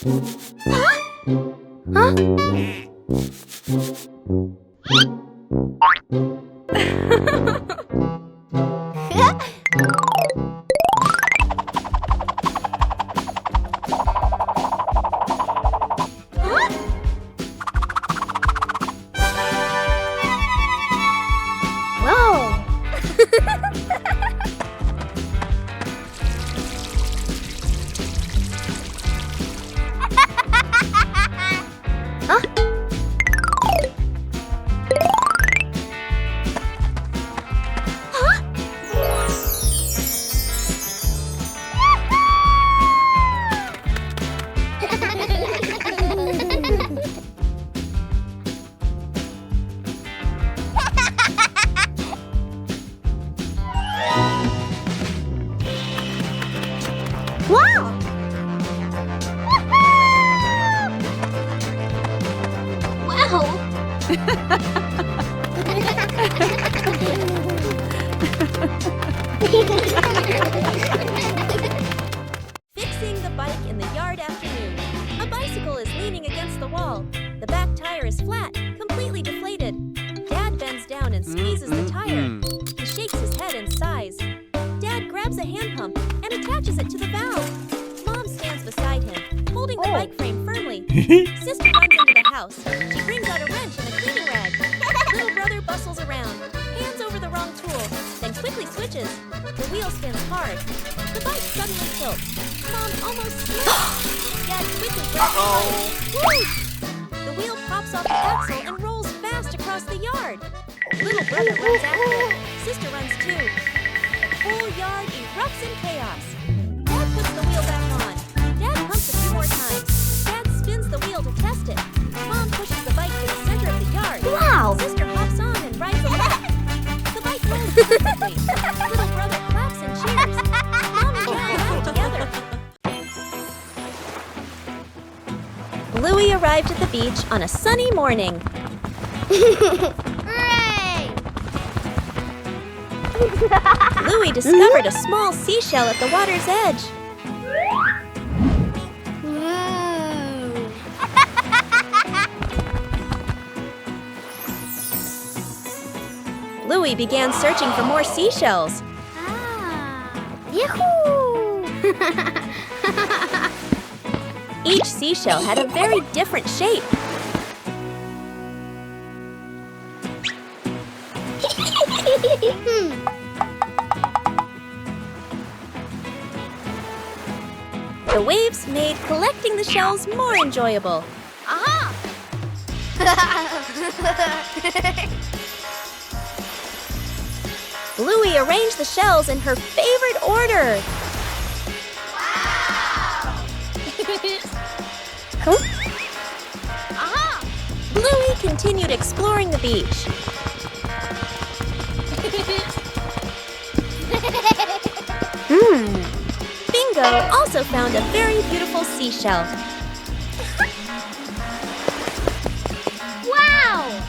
Huh? Fixing the bike in the yard afternoon. A bicycle is leaning against the wall. The back tire is flat, completely deflated. Dad bends down and squeezes the tire. He shakes his head and sighs. Dad grabs a hand pump and attaches it to the valve. Mom stands beside him, holding the bike frame firmly. Sister runs into the house. She brings out a wrench and a cleaning rag. Little brother bustles around, hands over the wrong tool, then quickly switches. The wheel spins hard. The bike suddenly tilts. Mom almost slips. Dad quickly grabs the bike. Woo! The wheel pops off the axle and rolls fast across the yard. Little brother runs after it. Sister runs too. The whole yard erupts in chaos. Dad puts the wheel back on. Dad pumps a few more times. Dad spins the wheel to test it. Mom pushes the bike to the center of the yard. Wow! Sister hops on and rides along. The bike rolls perfectly. Little brother claps and cheers. Mom and Dad laugh together. Bluey arrived at the beach on a sunny morning. Hooray! Bluey discovered a small seashell at the water's edge. Bluey began searching for more seashells. Yahoo! Each seashell had a very different shape. The waves made collecting the shells more enjoyable. Aha! Bluey arranged the shells in her favorite order. Wow! Aha! Bluey continued exploring the beach. Bingo also found a very beautiful seashell. Wow!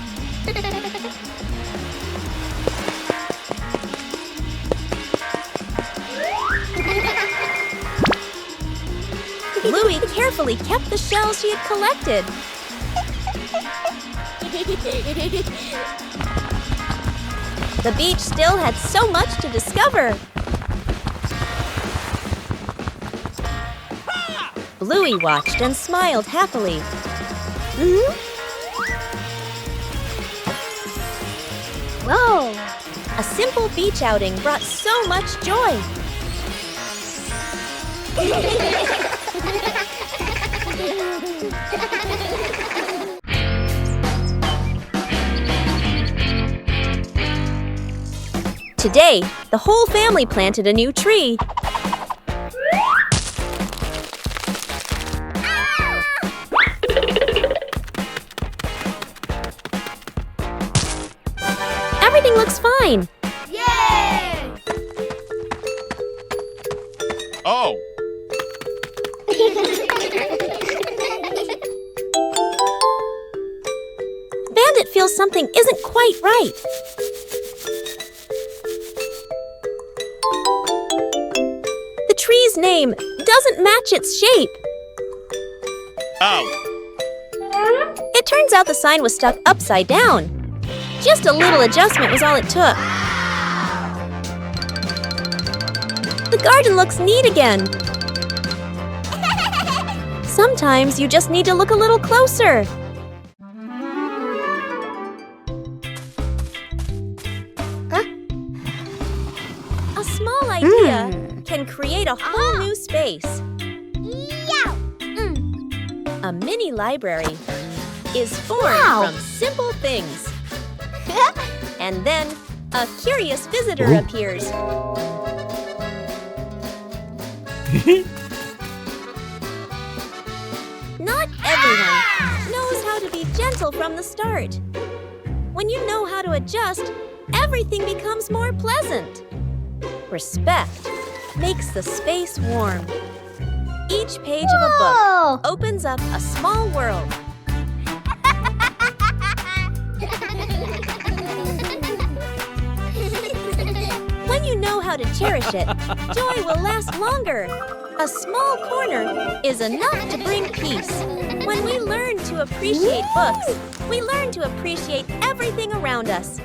Bluey carefully kept the shells she had collected. The beach still had so much to discover. Bluey watched and smiled happily. Whoa! A simple beach outing brought so much joy. Today, the whole family planted a new tree. Everything looks fine. Yay! Oh! Bandit feels something isn't quite right. The tree's name doesn't match its shape. Out! It turns out the sign was stuck upside down. Just a little adjustment was all it took. The garden looks neat again. Sometimes you just need to look a little closer. A small idea can create a whole new space. A mini library is formed from simple things. And then a curious visitor appears. Not everyone knows how to be gentle from the start. When you know how to adjust, everything becomes more pleasant. Respect makes the space warm. Each page of a book opens up a small world. When you know how to cherish it, joy will last longer. A small corner is enough to bring peace. When we learn to appreciate books, we learn to appreciate everything around us.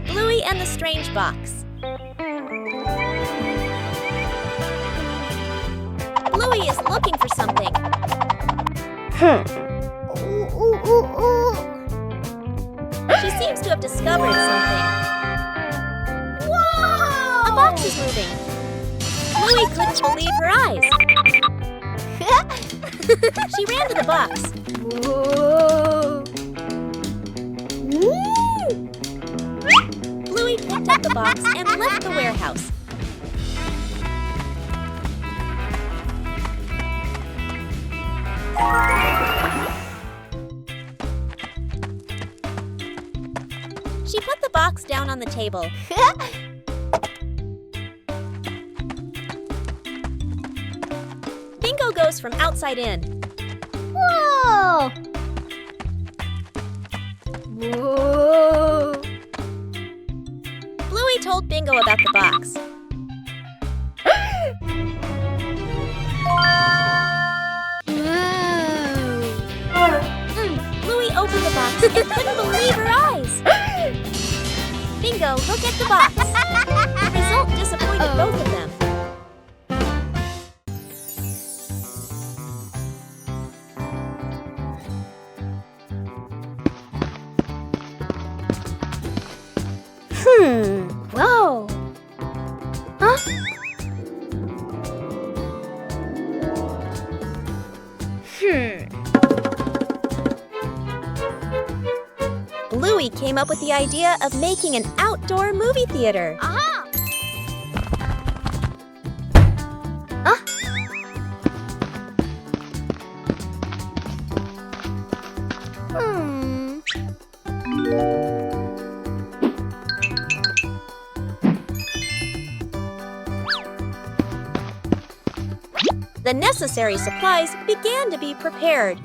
Bluey and the Strange Box. Bluey is looking for something. She seems to have discovered something. Whoa! A box is moving. Bluey couldn't believe her eyes. She ran to the box. Bluey picked up the box and left the warehouse. She put the box down on the table. Bingo goes from outside in. Whoa! Whoa! Bluey told Bingo about the box. Bluey opened the box and couldn't believe her eyes. Bingo, look at the box. The result disappointed both of them. Whoa! Huh? Bluey came up with the idea of making an outdoor movie theater. Aha! The necessary supplies began to be prepared.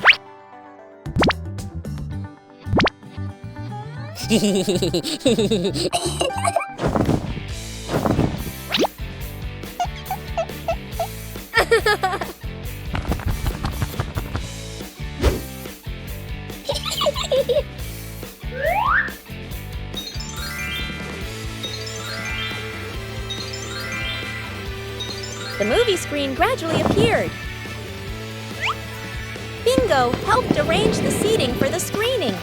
The movie screen gradually appeared. Bingo helped arrange the seating for the screening.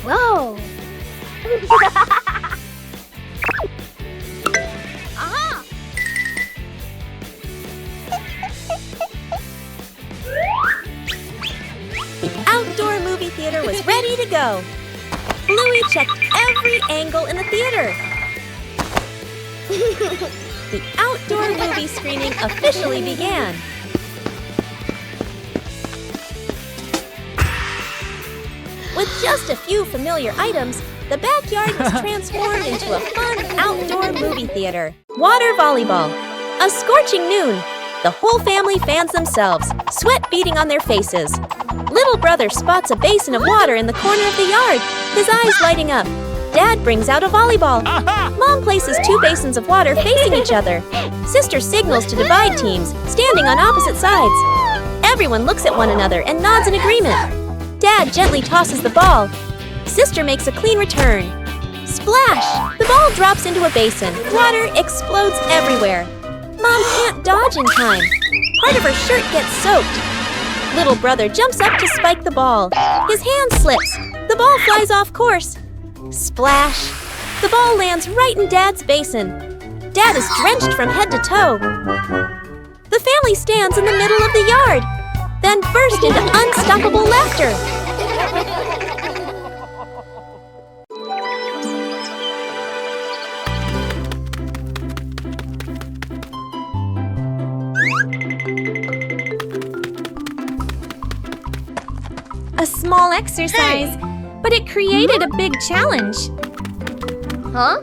Whoa! Aha! The outdoor movie theater was ready to go. Bluey checked every angle in the theater. The outdoor movie screening officially began. With just a few familiar items, the backyard was transformed into a fun outdoor movie theater. Water volleyball. A scorching noon. The whole family fans themselves, sweat beading on their faces. Little brother spots a basin of water in the corner of the yard, his eyes lighting up. Dad brings out a volleyball. Mom places 2 basins of water facing each other. Sister signals to divide teams, standing on opposite sides. Everyone looks at one another and nods in agreement. Dad gently tosses the ball. Sister makes a clean return. Splash! The ball drops into a basin. Water explodes everywhere. Mom can't dodge in time. Part of her shirt gets soaked. Little brother jumps up to spike the ball. His hand slips. The ball flies off course. Splash! The ball lands right in Dad's basin. Dad is drenched from head to toe. The family stands in the middle of the yard, then burst into unstoppable laughter. A small exercise, but it created a big challenge. Huh?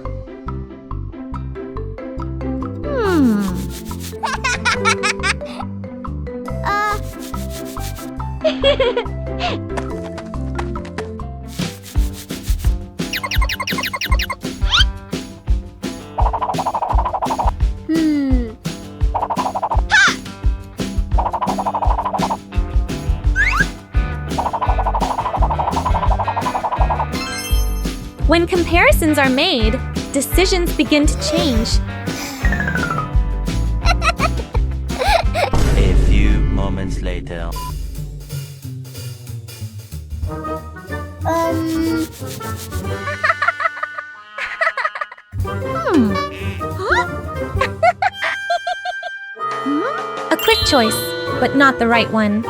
When comparisons are made, decisions begin to change. A few moments later. A quick choice, but not the right one.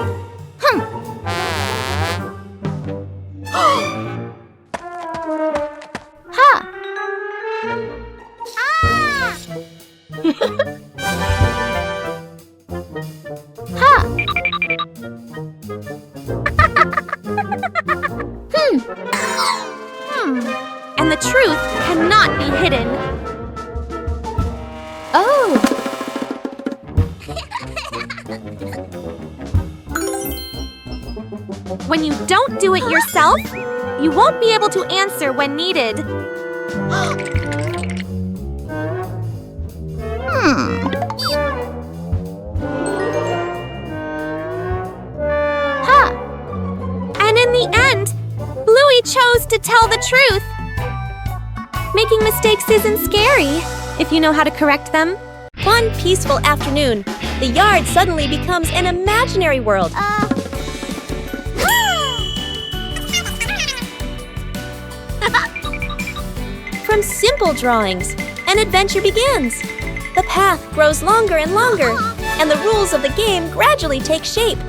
And the truth cannot be hidden. Oh! When you don't do it yourself, you won't be able to answer when needed. And in the end, Bluey chose to tell the truth. Making mistakes isn't scary if you know how to correct them. One peaceful afternoon, the yard suddenly becomes an imaginary world. From simple drawings, an adventure begins. The path grows longer and longer, and the rules of the game gradually take shape.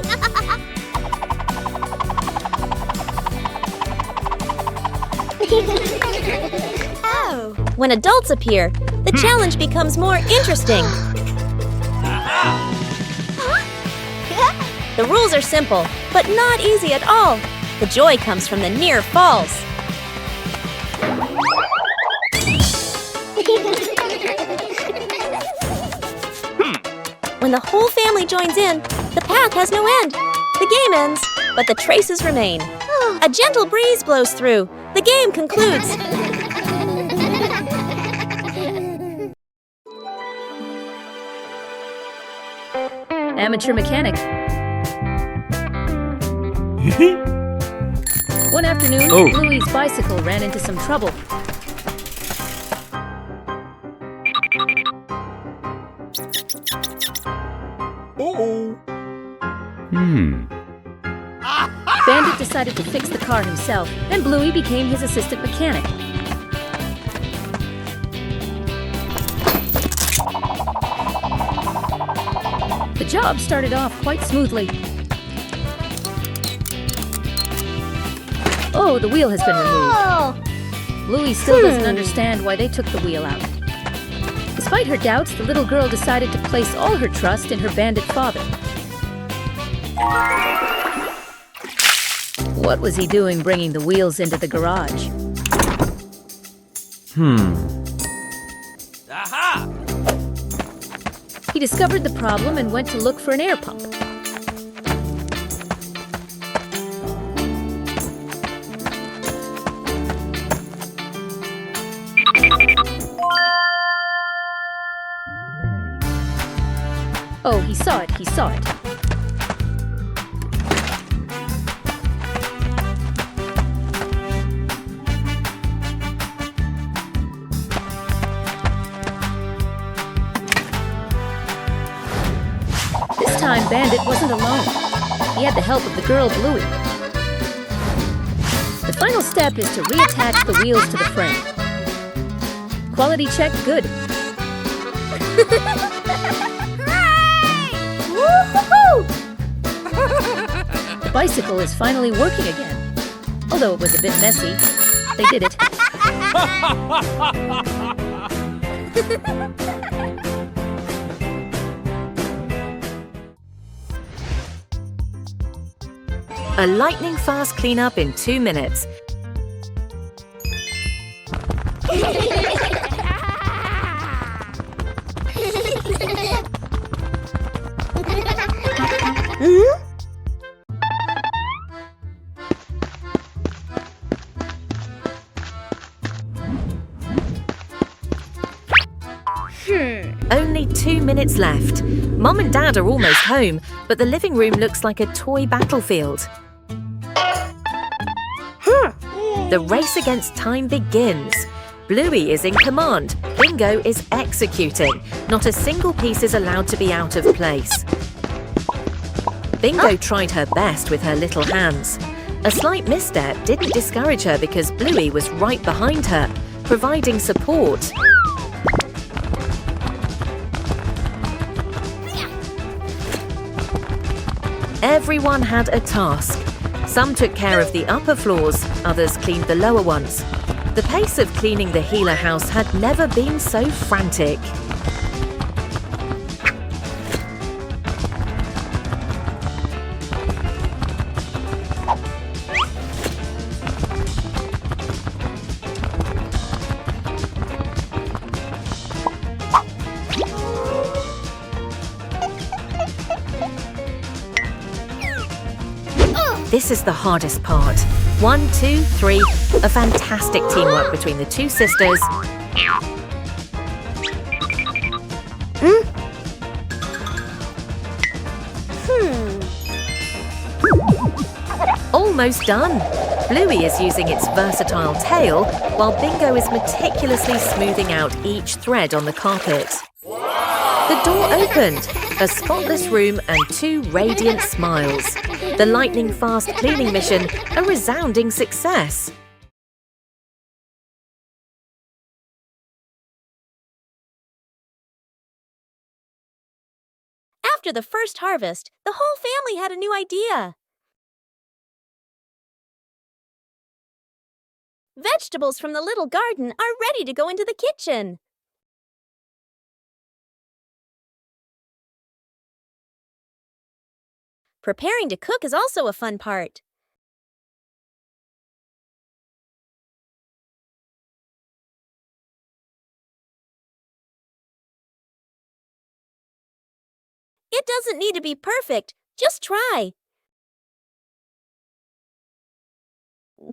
When adults appear, the challenge becomes more interesting. The rules are simple, but not easy at all. The joy comes from the near falls. When the whole family joins in, the path has no end. The game ends, but the traces remain. A gentle breeze blows through. The game concludes. Amateur mechanic. One afternoon, Bluey's bicycle ran into some trouble. Bandit decided to fix the car himself, and Bluey became his assistant mechanic. The job started off quite smoothly. Oh, the wheel has been removed. Bluey still doesn't understand why they took the wheel out. Despite her doubts, the little girl decided to place all her trust in her bandit father. What was he doing bringing the wheels into the garage? Aha! He discovered the problem and went to look for an air pump. Oh, he saw it, he saw it. This time, Bandit wasn't alone. He had the help of the girl, Bluey. The final step is to reattach the wheels to the frame. Quality check, good. The bicycle is finally working again. Although it was a bit messy, they did it. A lightning-fast cleanup in 2 minutes. Only 2 minutes left. Mom and Dad are almost home, but the living room looks like a toy battlefield. The race against time begins. Bluey is in command. Bingo is executing. Not a single piece is allowed to be out of place. Bingo tried her best with her little hands. A slight misstep didn't discourage her because Bluey was right behind her, providing support. Everyone had a task. Some took care of the upper floors, others cleaned the lower ones. The pace of cleaning the Healer house had never been so frantic. This is the hardest part. 1, 2, 3. A fantastic teamwork between the two sisters. Almost done. Bluey is using its versatile tail, while Bingo is meticulously smoothing out each thread on the carpet. The door opened. A spotless room and 2 radiant smiles. The lightning-fast cleaning mission, a resounding success. After the first harvest, the whole family had a new idea. Vegetables from the little garden are ready to go into the kitchen. Preparing to cook is also a fun part. It doesn't need to be perfect, just try.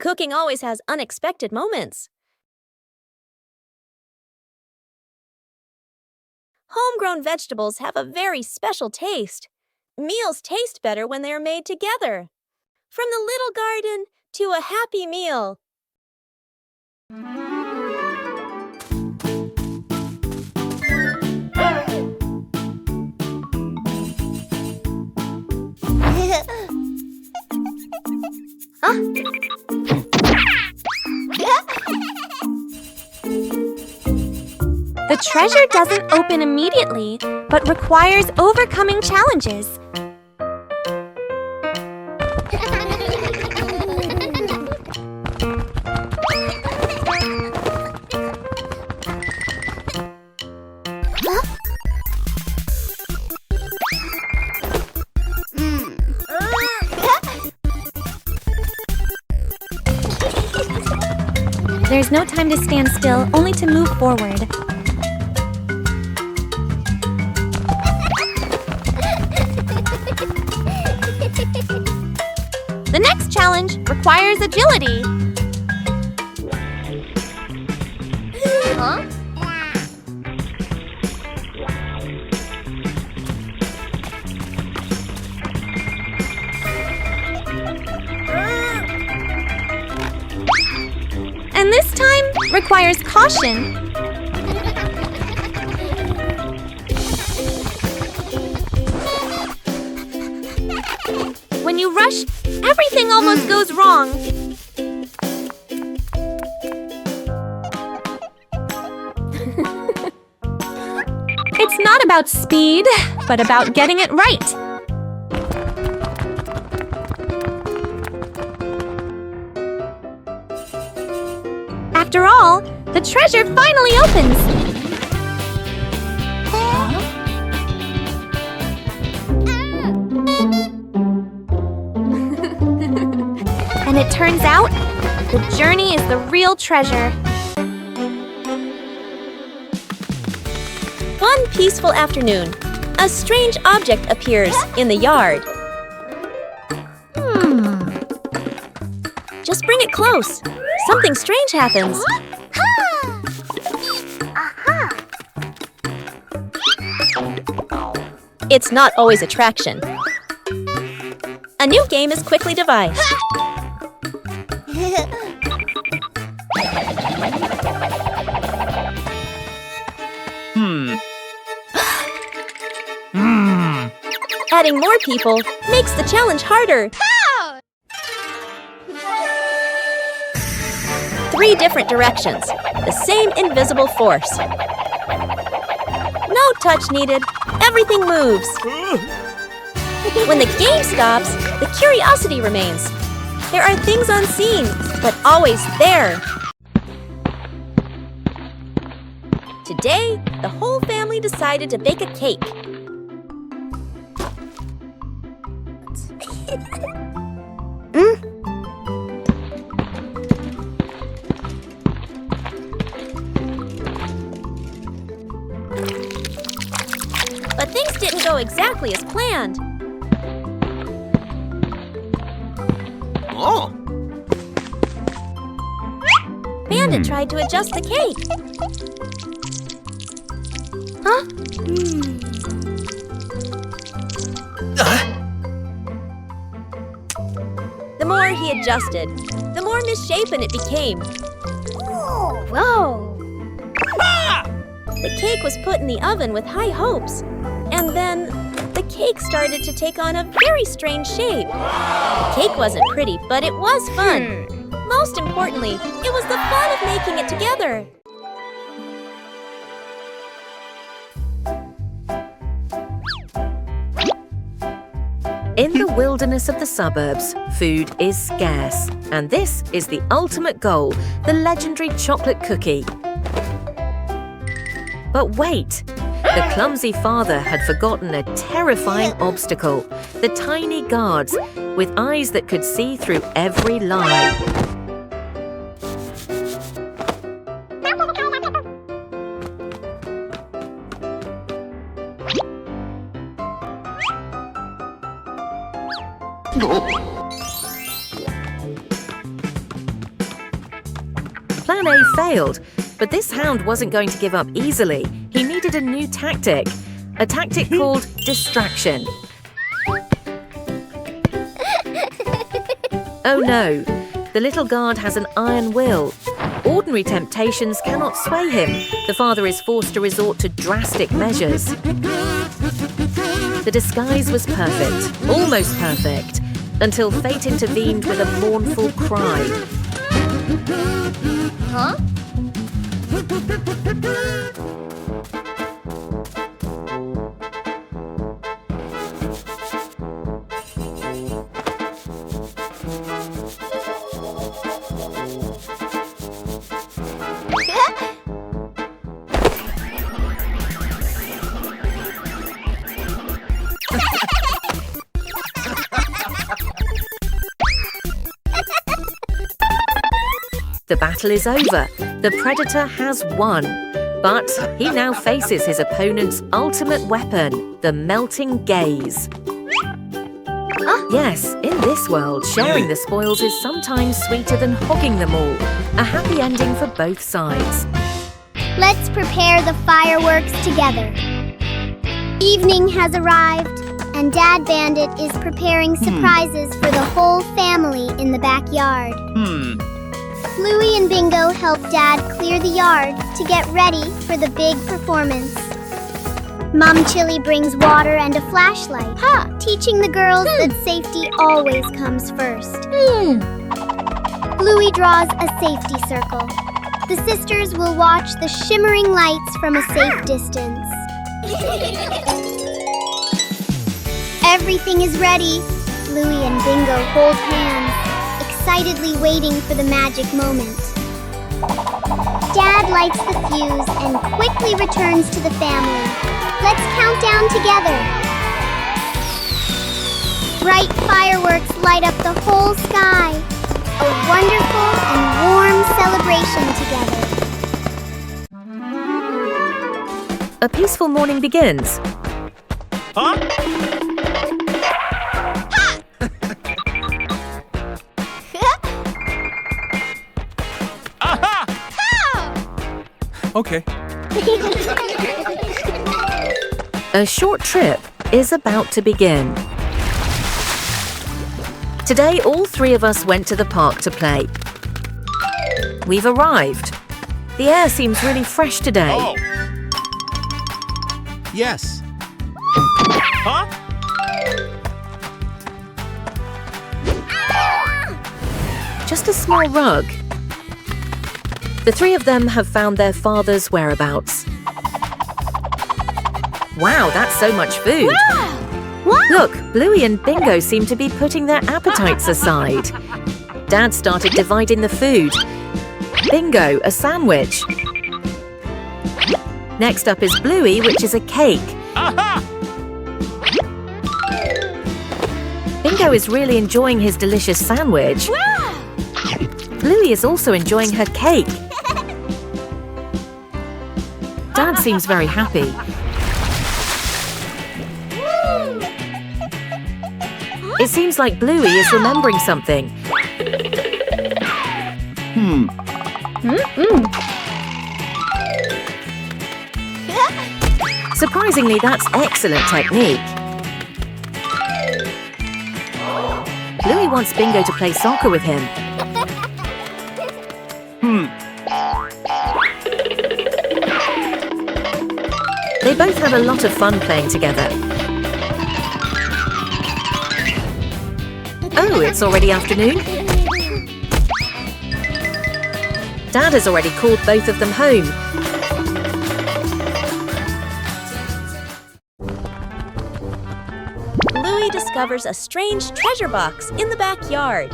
Cooking always has unexpected moments. Homegrown vegetables have a very special taste. Meals taste better when they are made together. From the little garden to a happy meal. The treasure doesn't open immediately, but requires overcoming challenges. There's no time to stand still, only to move forward. The next challenge requires agility. Huh? requires caution. When you rush, everything almost goes wrong. It's not about speed, but about getting it right. After all, the treasure finally opens. And it turns out, the journey is the real treasure. One peaceful afternoon, a strange object appears in the yard. Just bring it close. Something strange happens. It's not always attraction. A new game is quickly devised. Adding more people makes the challenge harder. 3 different directions, the same invisible force. No touch needed, everything moves. When the game stops, the curiosity remains. There are things unseen, but always there. Today, the whole family decided to bake a cake. But things didn't go exactly as planned. Oh! Bandit tried to adjust the cake. The more he adjusted, the more misshapen it became. Whoa! The cake was put in the oven with high hopes. And then, the cake started to take on a very strange shape. The cake wasn't pretty, but it was fun. Most importantly, it was the fun of making it together. In the wilderness of the suburbs, food is scarce. And this is the ultimate goal, the legendary chocolate cookie. But wait! The clumsy father had forgotten a terrifying obstacle, the tiny guards with eyes that could see through every lie. Plan A failed, but this hound wasn't going to give up easily. He needed a new tactic, a tactic called distraction. Oh no, the little guard has an iron will. Ordinary temptations cannot sway him. The father is forced to resort to drastic measures. The disguise was perfect, almost perfect, until fate intervened with a mournful cry. Huh? The battle is over. The predator has won. But he now faces his opponent's ultimate weapon, the melting gaze. Yes, in this world, sharing the spoils is sometimes sweeter than hogging them all. A happy ending for both sides. Let's prepare the fireworks together. Evening has arrived, and Dad Bandit is preparing surprises for the whole family in the backyard. Bluey and Bingo help Dad clear the yard to get ready for the big performance. Mom Chili brings water and a flashlight, teaching the girls that safety always comes first. Bluey draws a safety circle. The sisters will watch the shimmering lights from a safe distance. Everything is ready. Bluey and Bingo hold hands, excitedly waiting for the magic moment. Dad lights the fuse and quickly returns to the family. Let's count down together. Bright fireworks light up the whole sky. A wonderful and warm celebration together. A peaceful morning begins. Okay. A short trip is about to begin. Today, all three of us went to the park to play. We've arrived. The air seems really fresh today. Oh. Yes. Just a small rug. The three of them have found their father's whereabouts. Wow, that's so much food. Look, Bluey and Bingo seem to be putting their appetites aside. Dad started dividing the food. Bingo, a sandwich. Next up is Bluey, which is a cake. Bingo is really enjoying his delicious sandwich. Bluey is also enjoying her cake. Dad seems very happy. It seems like Bluey is remembering something. Surprisingly, that's excellent technique. Bluey wants Bingo to play soccer with him. They both had a lot of fun playing together. Oh, it's already afternoon. Dad has already called both of them home. Bluey discovers a strange treasure box in the backyard.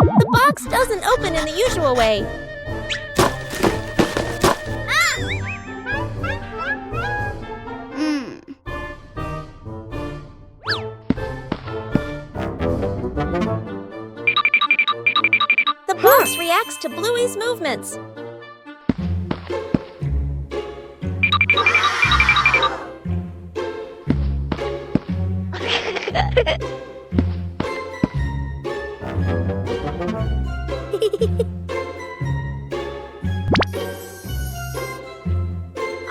The box doesn't open in the usual way. The box reacts to Bluey's movements.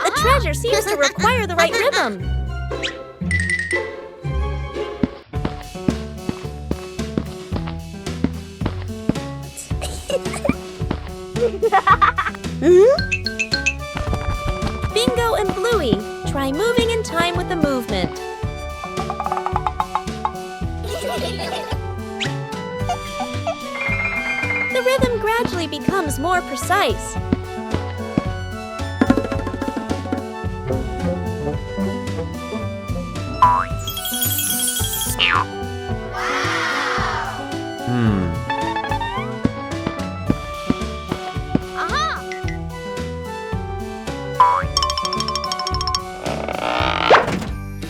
The treasure seems to require the right rhythm. Bingo and Bluey try moving in time with the movement. The rhythm gradually becomes more precise.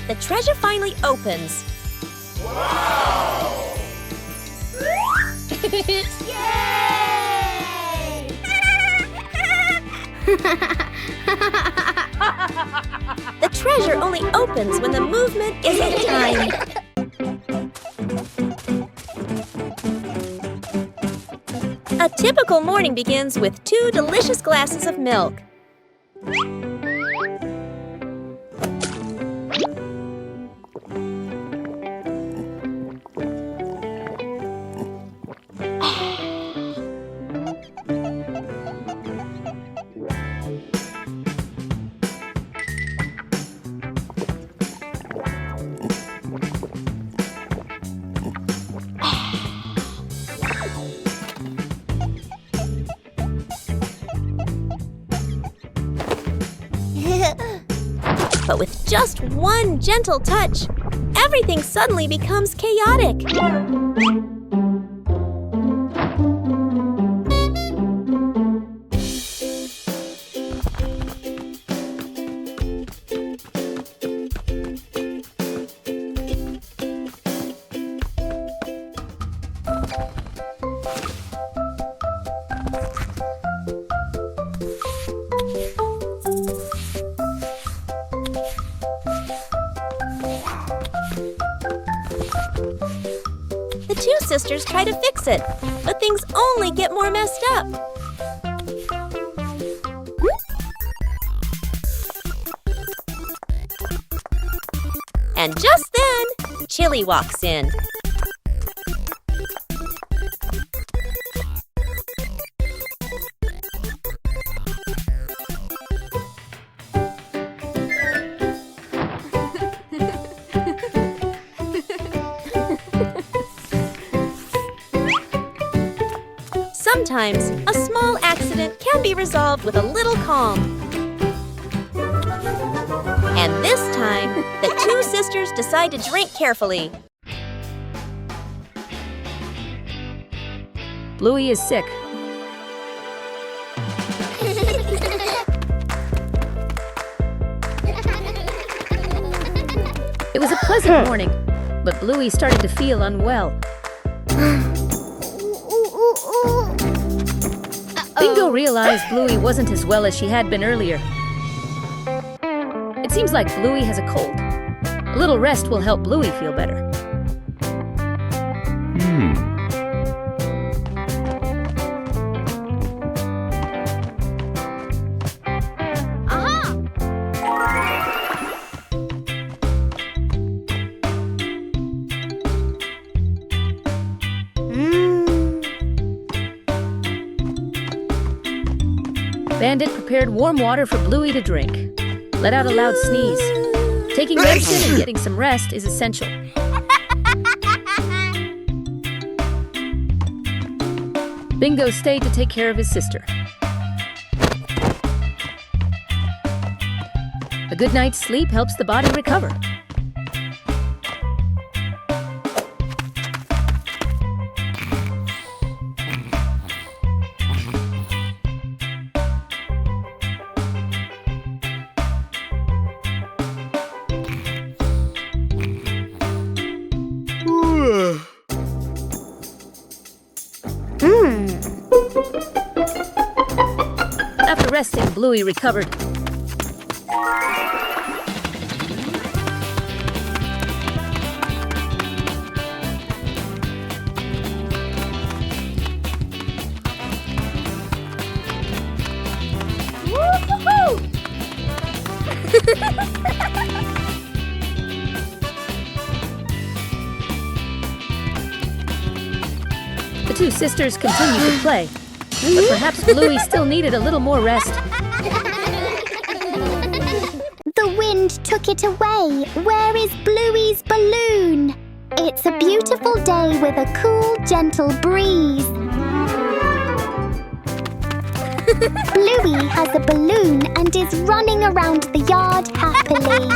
The treasure finally opens. Wow! Yay! The treasure only opens when the movement is in time. A typical morning begins with 2 delicious glasses of milk. But with just one gentle touch, everything suddenly becomes chaotic. The 2 sisters try to fix it, but things only get more messed up. And just then, Chili walks in. Sometimes, a small accident can be resolved with a little calm. And this time, the 2 sisters decide to drink carefully. Bluey is sick. It was a pleasant morning, but Bluey started to feel unwell. Bingo realized Bluey wasn't as well as she had been earlier. It seems like Bluey has a cold. A little rest will help Bluey feel better. Bandit prepared warm water for Bluey to drink. Let out a loud sneeze. Taking medicine and getting some rest is essential. Bingo stayed to take care of his sister. A good night's sleep helps the body recover. After resting, Bluey recovered. The 2 sisters continued to play, but perhaps Bluey still needed a little more rest. The wind took it away. Where is Bluey's balloon? It's a beautiful day with a cool, gentle breeze. Bluey has a balloon and is running around the yard happily.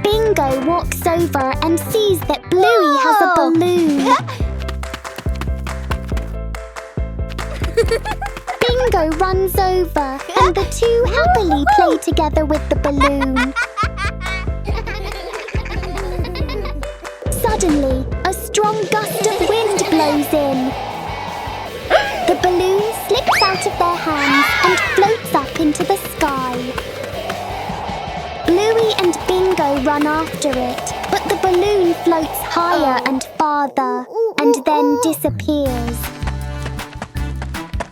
Bingo walks over and sees that Bluey has a balloon. Bingo runs over and the 2 happily play together with the balloon. Suddenly, a strong gust of wind blows in. The balloon slips out of their hands and floats up into the sky. Bluey and Bingo run after it, But the balloon floats higher and farther and then disappears.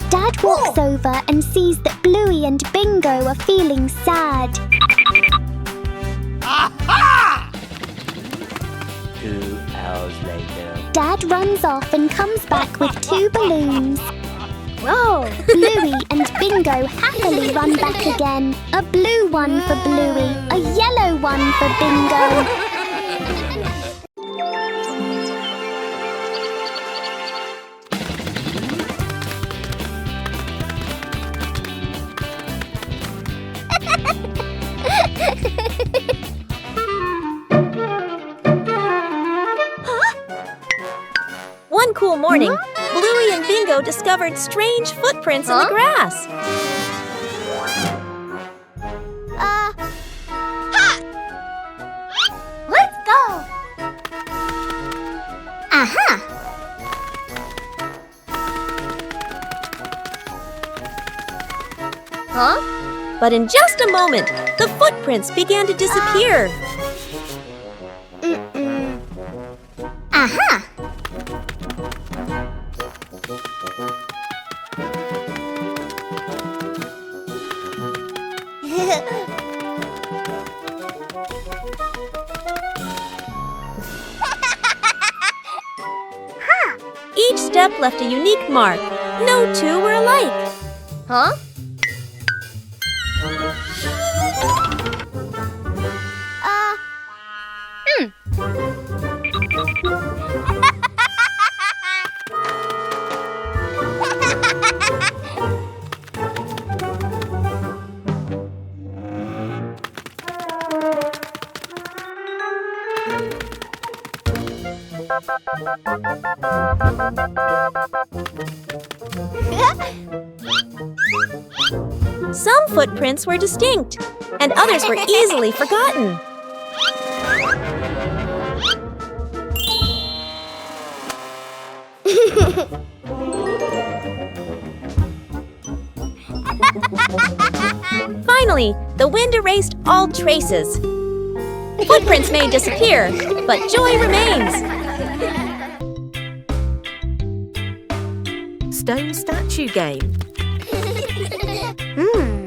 Dad walks over and sees that Bluey and Bingo are feeling sad. 2 hours later. Dad runs off and comes back with 2 balloons. Whoa! Bluey and Bingo happily run back again. A blue one for Bluey, a yellow one for Bingo. One cool morning, Bluey and Bingo discovered strange footprints in the grass. Let's go! Aha! But in just a moment, the footprints began to disappear. Aha! Each step left a unique mark. No two were alike. Some footprints were distinct, and others were easily forgotten. Finally, the wind erased all traces. Footprints may disappear, but joy remains. Stone statue game.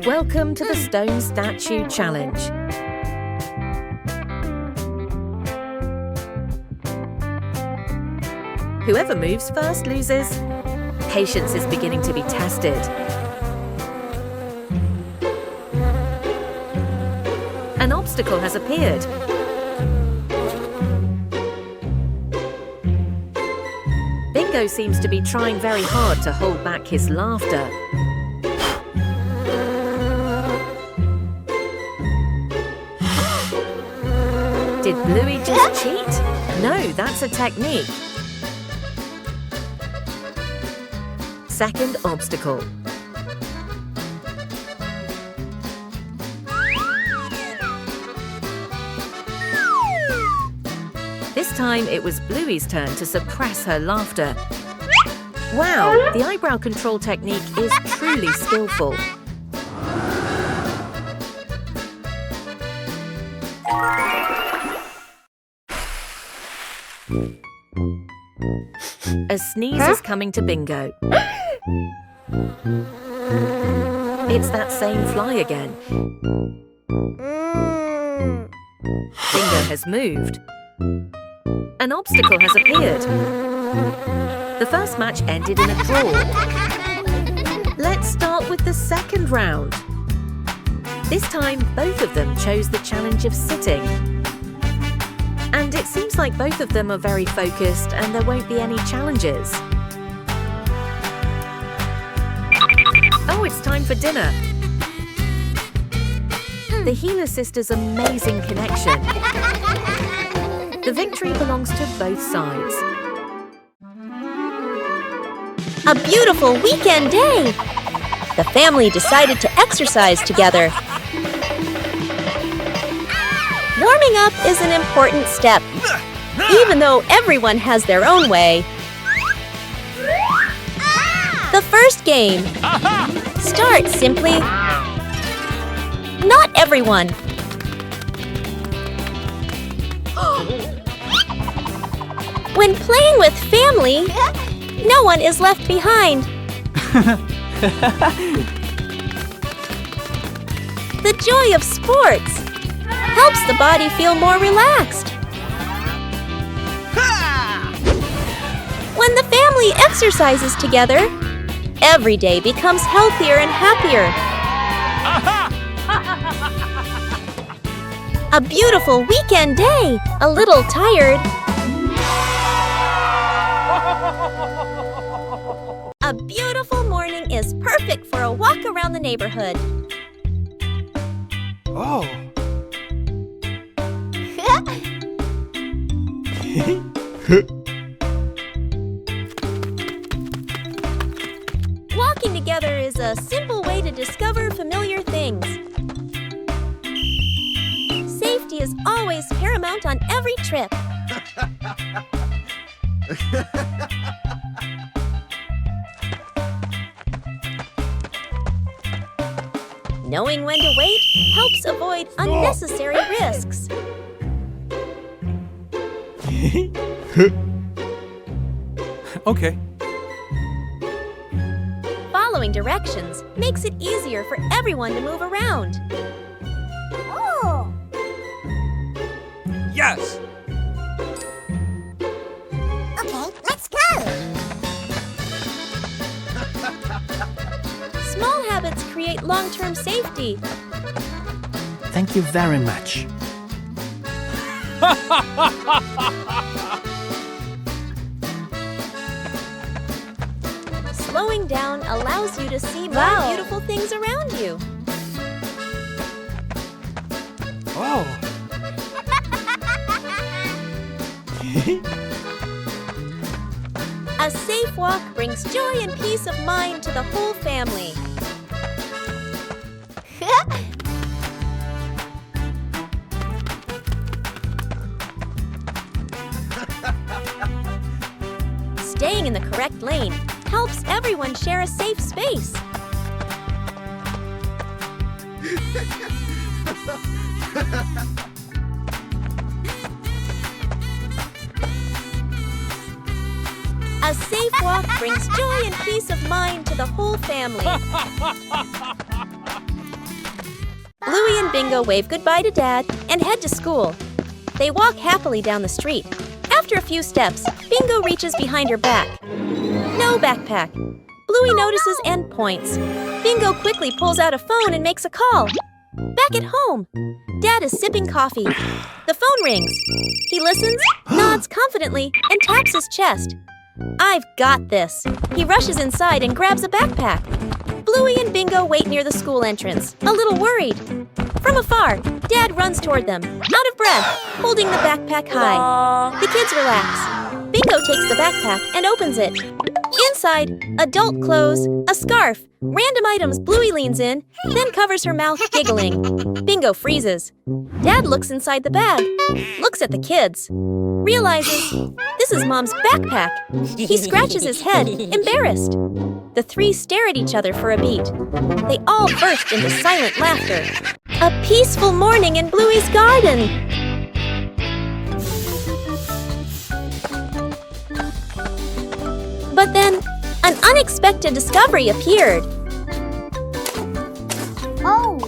Welcome to the Stone Statue Challenge. Whoever moves first loses. Patience is beginning to be tested. An obstacle has appeared. Bingo seems to be trying very hard to hold back his laughter. Did Bluey just cheat? No, that's a technique. Second obstacle. This time it was Bluey's turn to suppress her laughter. Wow, the eyebrow control technique is truly skillful. A sneeze is coming to Bingo. It's that same fly again. Bingo has moved. An obstacle has appeared. The first match ended in a draw. Let's start with the second round. This time, both of them chose the challenge of sitting. And it seems like both of them are very focused and there won't be any challenges. Oh, it's time for dinner. The Healer sisters' amazing connection. The victory belongs to both sides. A beautiful weekend day! The family decided to exercise together. Warming up is an important step, even though everyone has their own way. The first game. Start simply. Not everyone. When playing with family, no one is left behind. The joy of sports helps the body feel more relaxed. When the family exercises together, every day becomes healthier and happier. A beautiful weekend day, a little tired. A beautiful morning is perfect for a walk around the neighborhood. Oh. Walking together is a simple way to discover familiar things. Safety is always paramount on every trip. Knowing when to wait helps avoid unnecessary risks. Okay. Following directions makes it easier for everyone to move around. Oh! Yes! Okay, let's go! Small habits create long-term safety. Thank you very much. Slowing down allows you to see more beautiful things around you. Oh. A safe walk brings joy and peace of mind to the whole family. Staying in the correct lane helps everyone share a safe space. A safe walk brings joy and peace of mind to the whole family. Bluey and Bingo wave goodbye to Dad and head to school. They walk happily down the street. After a few steps, Bingo reaches behind her back. No backpack. Bluey notices and points. Bingo quickly pulls out a phone and makes a call. Back at home, Dad is sipping coffee. The phone rings. He listens, nods confidently, and taps his chest. I've got this. He rushes inside and grabs a backpack. Bluey and Bingo wait near the school entrance, a little worried. From afar, Dad runs toward them, out of breath, holding the backpack high. The kids relax. Bingo takes the backpack and opens it. Inside, adult clothes, a scarf, random items. Bluey leans in, then covers her mouth, giggling. Bingo freezes. Dad looks inside the bag, looks at the kids, realizes this is Mom's backpack. He scratches his head, embarrassed. The three stare at each other for a beat. They all burst into silent laughter. A peaceful morning in Bluey's garden. But then, an unexpected discovery appeared. Oh!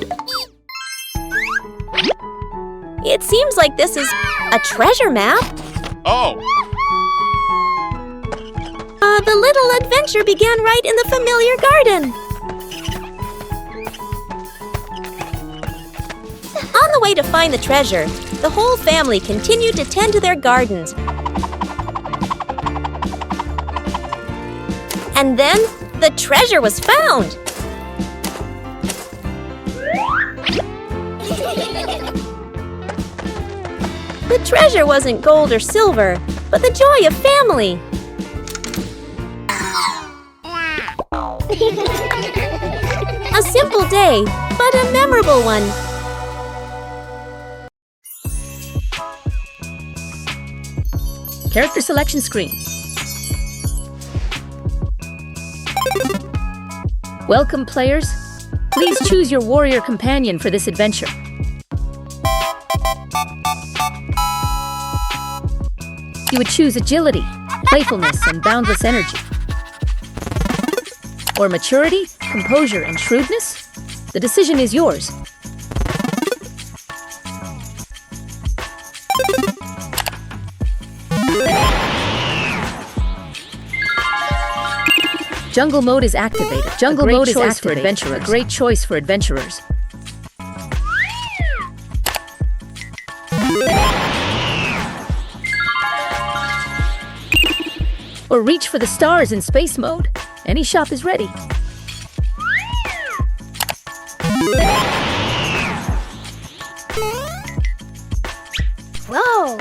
It seems like this is a treasure map. Oh. The little adventure began right in the familiar garden. On the way to find the treasure, the whole family continued to tend to their gardens. And then, the treasure was found! The treasure wasn't gold or silver, but the joy of family. A simple day, but a memorable one. Character selection screen. Welcome, players. Please choose your warrior companion for this adventure. You would choose agility, playfulness, and boundless energy. Or maturity, composure, and shrewdness? The decision is yours. Jungle mode is activated. Jungle mode is activated for adventurers. A great choice for adventurers. Or reach for the stars in space mode. Any shop is ready. Whoa!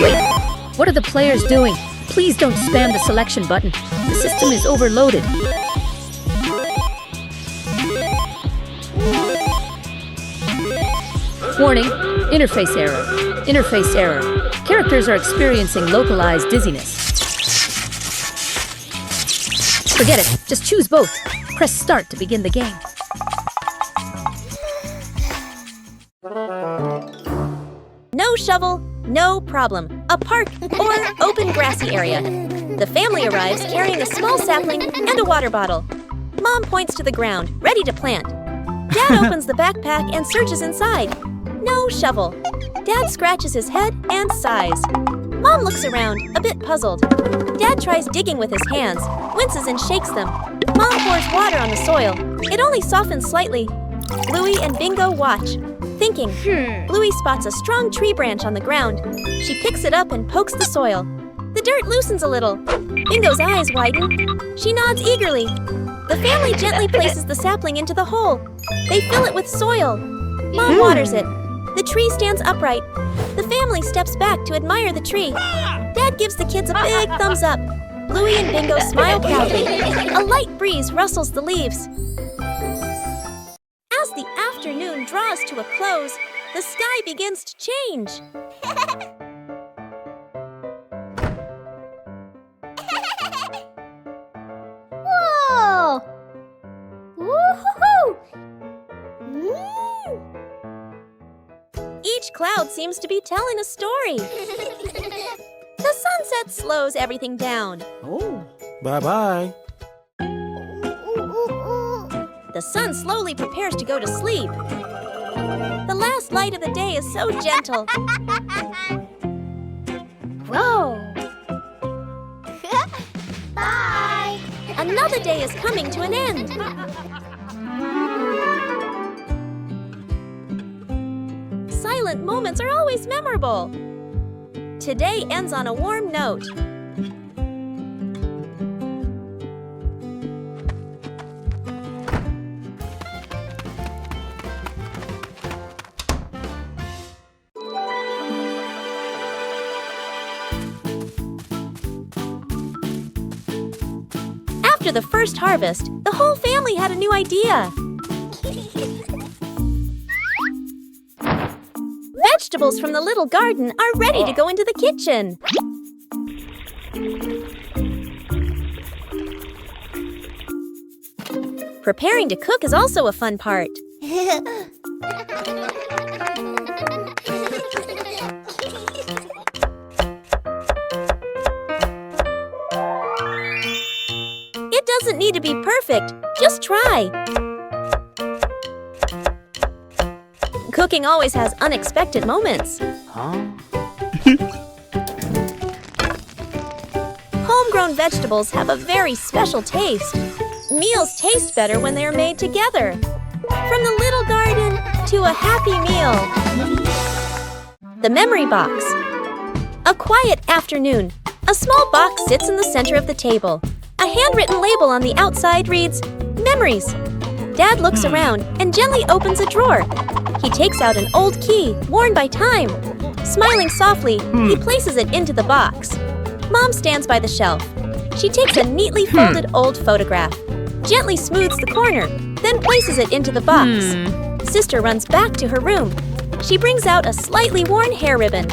Wait, what are the players doing? Please don't spam the selection button. The system is overloaded. Warning, interface error. Interface error. Characters are experiencing localized dizziness. Forget it, just choose both. Press start to begin the game. No shovel, no problem. A park or open grassy area. The family arrives carrying a small sapling and a water bottle. Mom points to the ground, ready to plant. Dad opens the backpack and searches inside. No shovel. Dad scratches his head and sighs. Mom looks around, a bit puzzled. Dad tries digging with his hands, winces and shakes them. Mom pours water on the soil. It only softens slightly. Bluey and Bingo watch, thinking. Bluey spots a strong tree branch on the ground. She picks it up and pokes the soil. The dirt loosens a little. Bingo's eyes widen. She nods eagerly. The family gently places the sapling into the hole. They fill it with soil. Mom waters it. The tree stands upright. The family steps back to admire the tree. Dad gives the kids a big thumbs up. Bluey and Bingo smile proudly. A light breeze rustles the leaves. As the afternoon draws to a close, the sky begins to change. Whoa! Woo-hoo-hoo! Each cloud seems to be telling a story. The sunset slows everything down. Oh, bye-bye. The sun slowly prepares to go to sleep. The last light of the day is so gentle. Whoa! Bye! Another day is coming to an end. Silent moments are always memorable. Today ends on a warm note. After the first harvest, the whole family had a new idea. Vegetables from the little garden are ready to go into the kitchen. Preparing to cook is also a fun part. It doesn't need to be perfect, just try. Cooking always has unexpected moments. Homegrown vegetables have a very special taste. Meals taste better when they are made together. From the little garden to a happy meal. The memory box. A quiet afternoon. A small box sits in the center of the table. A handwritten label on the outside reads, Memories. Dad looks around and gently opens a drawer. He takes out an old key, worn by time. Smiling softly, he places it into the box. Mom Mom stands by the shelf. She takes a neatly folded old photograph, gently smooths the corner, then places it into the box. Sister runs back to her room. She brings out a slightly worn hair ribbon.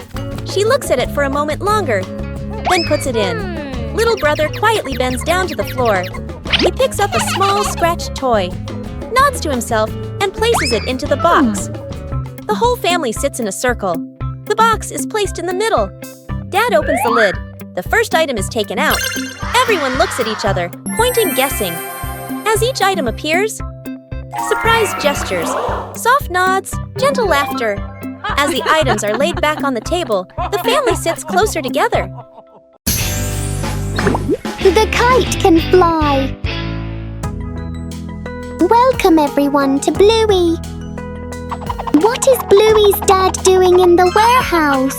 She looks at it for a moment longer, then puts it in. Little brother quietly bends down to the floor. He picks up a small scratched toy, nods to himself, and places it into the box. The whole family sits in a circle. The box is placed in the middle. Dad opens the lid. The first item is taken out. Everyone looks at each other, pointing, guessing. As each item appears, surprise gestures, soft nods, gentle laughter. As the items are laid back on the table, the family sits closer together. The kite can fly. Welcome everyone to Bluey. What is Bluey's dad doing in the warehouse?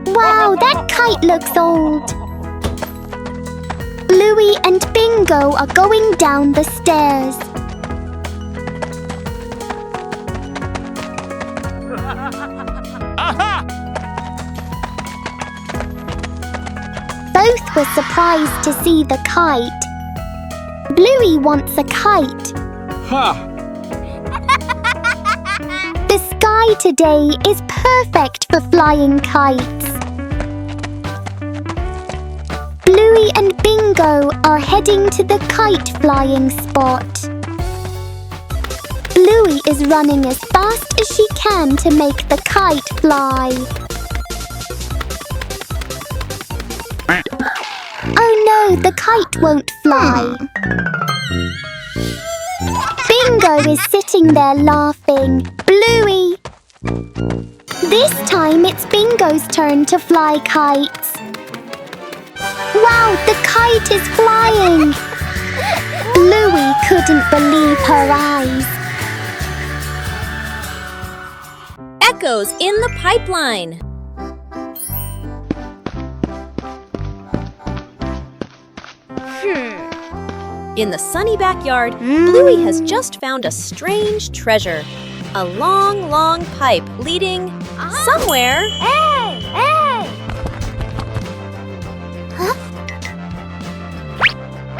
Wow, that kite looks old. Bluey and Bingo are going down the stairs. Both were surprised to see the kite. Bluey wants a kite. The sky today is perfect for flying kites. Bluey and Bingo are heading to the kite flying spot. Bluey is running as fast as she can to make the kite fly. Oh no, the kite won't fly. Bingo is sitting there laughing. Bluey! This time it's Bingo's turn to fly kites. Wow, the kite is flying! Bluey couldn't believe her eyes. Echoes in the pipeline. In the sunny backyard, Bluey has just found a strange treasure. A long, long pipe leading somewhere.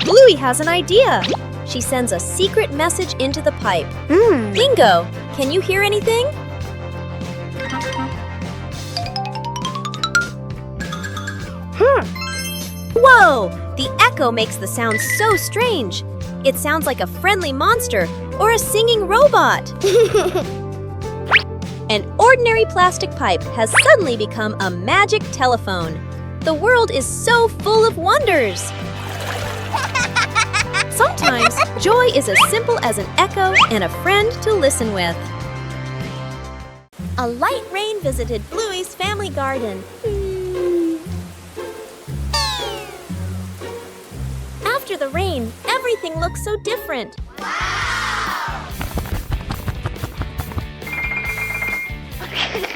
Bluey has an idea. She sends a secret message into the pipe. Bingo, can you hear anything? Whoa! The echo makes the sound so strange. It sounds like a friendly monster or a singing robot. An ordinary plastic pipe has suddenly become a magic telephone. The world is so full of wonders. Sometimes joy is as simple as an echo and a friend to listen with. A light rain visited Bluey's family garden. After the rain, everything looks so different.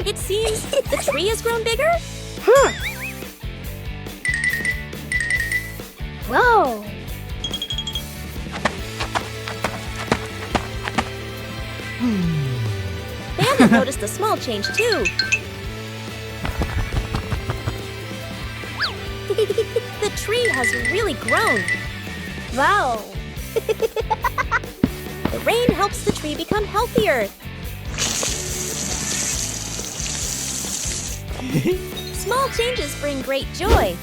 It seems the tree has grown bigger. Whoa! Bandit noticed a small change too. The tree has really grown. Wow! The rain helps the tree become healthier. Small changes bring great joy.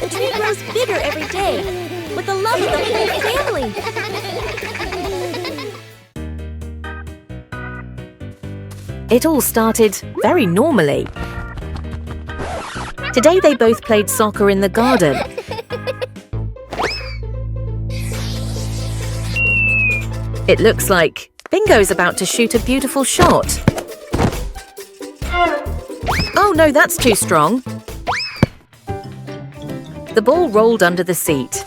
The tree grows bigger every day with the love of the whole family. It all started very normally. Today they both played soccer in the garden. It looks like Bingo's about to shoot a beautiful shot. Oh no, that's too strong. The ball rolled under the seat.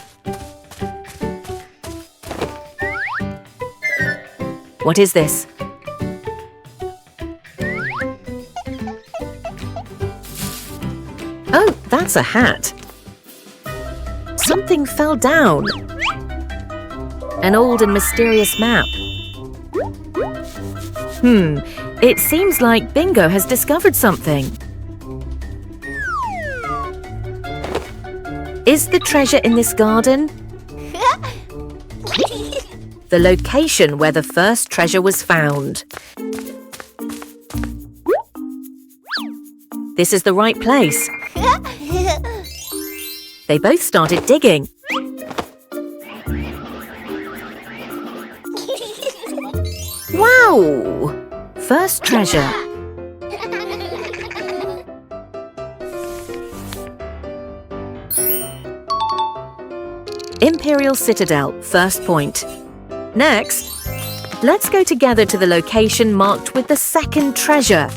What is this? Oh, that's a hat. Something fell down. An old and mysterious map. It seems like Bingo has discovered something. Is the treasure in this garden? The location where the first treasure was found. This is the right place. They both started digging. Wow! First treasure. Imperial Citadel, first point. Next, let's go together to the location marked with the second treasure.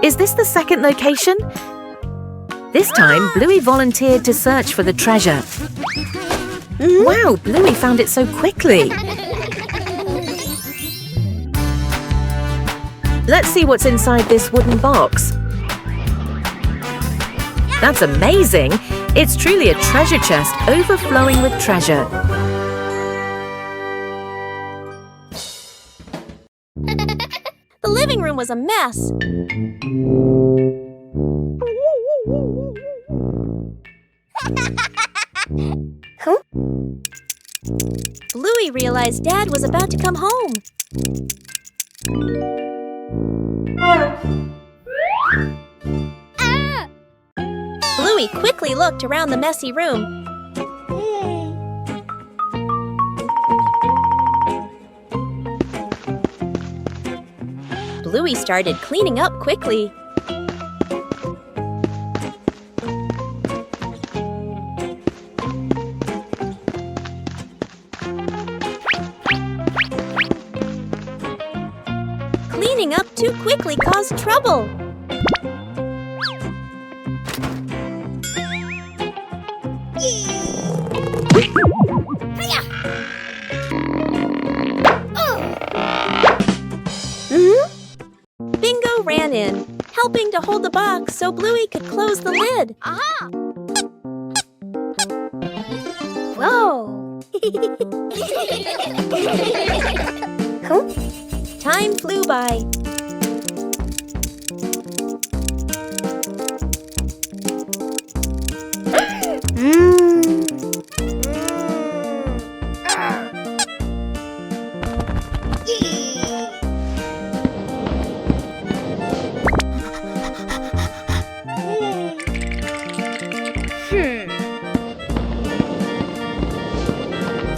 Is this the second location? This time, Bluey volunteered to search for the treasure. Wow, Bluey found it so quickly. Let's see what's inside this wooden box. That's amazing! It's truly a treasure chest overflowing with treasure. The living room was a mess. Bluey realized Dad was about to come home. Bluey quickly looked around the messy room. Bluey started cleaning up quickly. Cleaning up too quickly caused trouble. Bingo ran in, helping to hold the box so Bluey could close the lid. Whoa! Time flew by.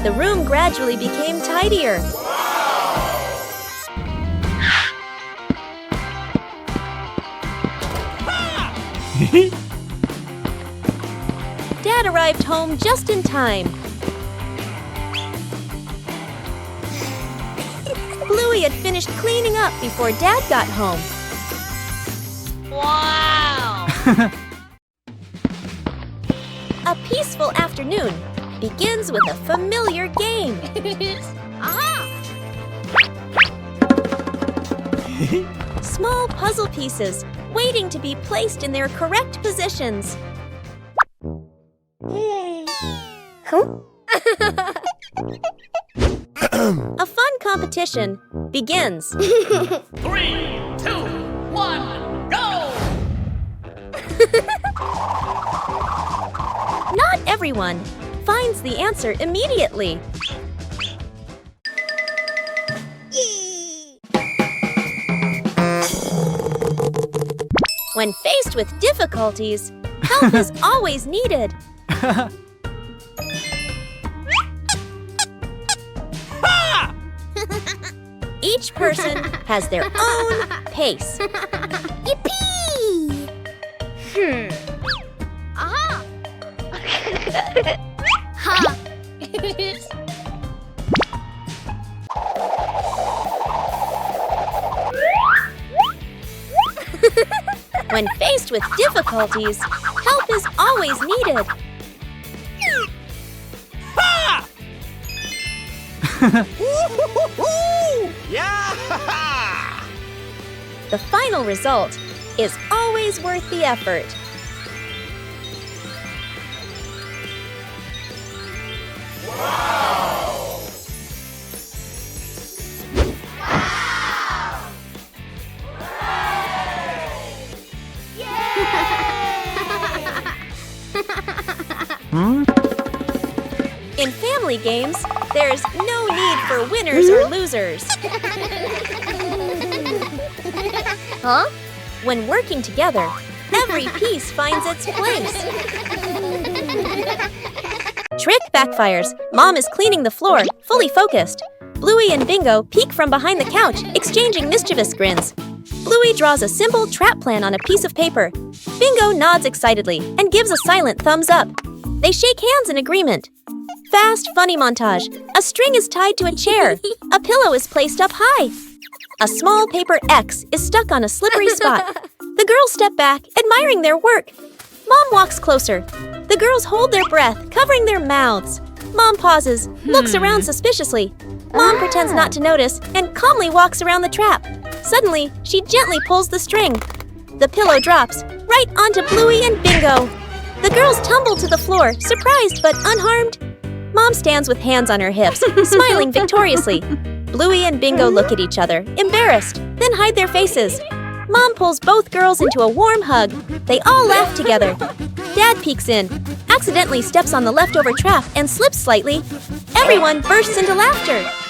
The room gradually became tidier. Dad arrived home just in time. Bluey had finished cleaning up before Dad got home. Wow! A peaceful afternoon begins with a familiar game. Small puzzle pieces waiting to be placed in their correct positions. A fun competition begins. 3, 2, 1, go! Not everyone finds the answer immediately. When faced with difficulties, help is always needed. Each person has their own pace. Yippee! Ha! When faced with difficulties, help is always needed. Yeah! The final result is always worth the effort. In family games, there's no need for winners or losers. Huh? When working together, every piece finds its place. Trick backfires. Mom is cleaning the floor, fully focused. Bluey and Bingo peek from behind the couch, exchanging mischievous grins. Bluey draws a simple trap plan on a piece of paper. Bingo nods excitedly and gives a silent thumbs up. They shake hands in agreement. Fast, funny montage. A string is tied to a chair. A pillow is placed up high. A small paper X is stuck on a slippery spot. The girls step back, admiring their work. Mom walks closer. The girls hold their breath, covering their mouths. Mom pauses, looks around suspiciously. Mom pretends not to notice and calmly walks around the trap. Suddenly, she gently pulls the string. The pillow drops, right onto Bluey and Bingo. The girls tumble to the floor, surprised but unharmed. Mom stands with hands on her hips, smiling victoriously. Bluey and Bingo look at each other, embarrassed, then hide their faces. Mom pulls both girls into a warm hug. They all laugh together. Dad peeks in, accidentally steps on the leftover trap and slips slightly. Everyone bursts into laughter.